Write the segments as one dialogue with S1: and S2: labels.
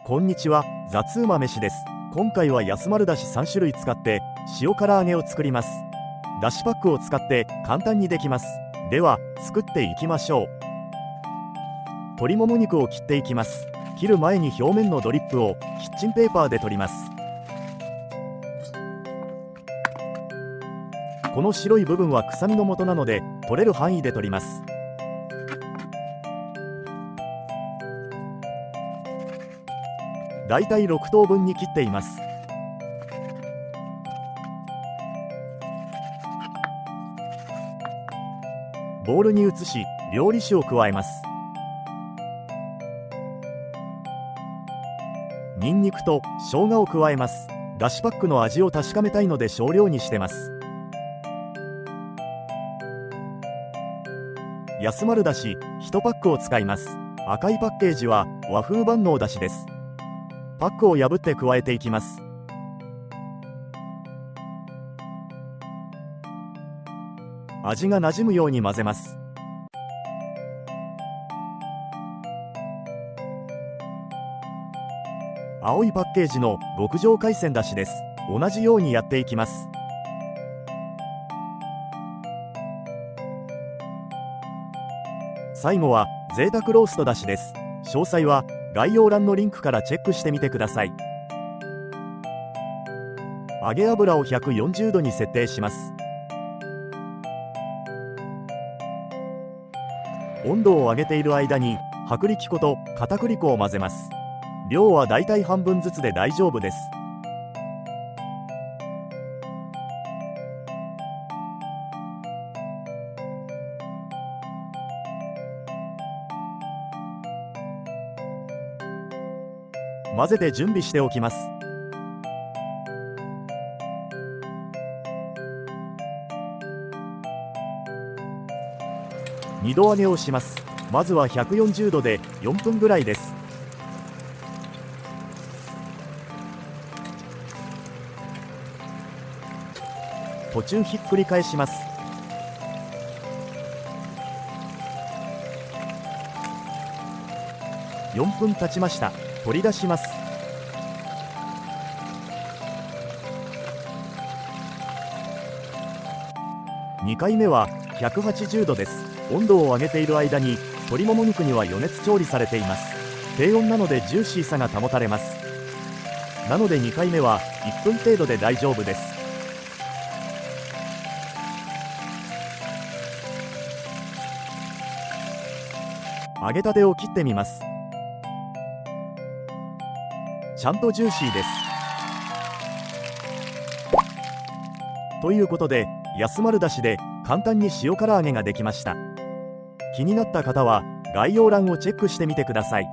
S1: こんにちは、雑うま飯です。今回は安丸だし3種類使って塩唐揚げを作ります。だしパックを使って簡単にできます。では作っていきましょう。鶏もも肉を切っていきます。切る前に表面のドリップをキッチンペーパーで取ります。この白い部分は臭みの元なので取れる範囲で取ります。だいたい6等分に切っています。ボウルに移し料理酒を加えます。ニンニクと生姜を加えます。だしパックの味を確かめたいので少量にしてます。安丸だし1パックを使います。赤いパッケージは和風万能だしです。パックを破って加えていきます。味がなじむように混ぜます。青いパッケージの極上海鮮だしです。同じようにやっていきます。最後は贅沢ローストだしです。詳細は概要欄のリンクからチェックしてみてください。揚げ油を140度に設定します。温度を上げている間に薄力粉と片栗粉を混ぜます。量はだいたい半分ずつで大丈夫です。混ぜて準備しておきます。2度揚げをします。まずは140度で4分ぐらいです。途中ひっくり返します。4分経ちました。取り出します。2回目は180度です。温度を上げている間に鶏もも肉には余熱調理されています。低温なのでジューシーさが保たれます。なので2回目は1分程度で大丈夫です。揚げたてを切ってみます。ちゃんとジューシーです。ということで安丸だしで簡単に塩唐揚げができました。気になった方は概要欄をチェックしてみてください。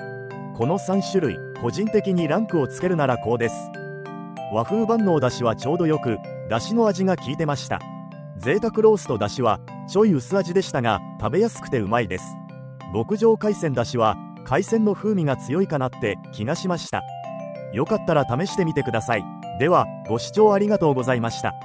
S1: この3種類個人的にランクをつけるならこうです。和風万能だしはちょうどよくだしの味が効いてました。贅沢ローストだしはちょい薄味でしたが食べやすくてうまいです。極上海鮮だしは海鮮の風味が強いかなって気がしました。よかったら試してみてください。ではご視聴ありがとうございました。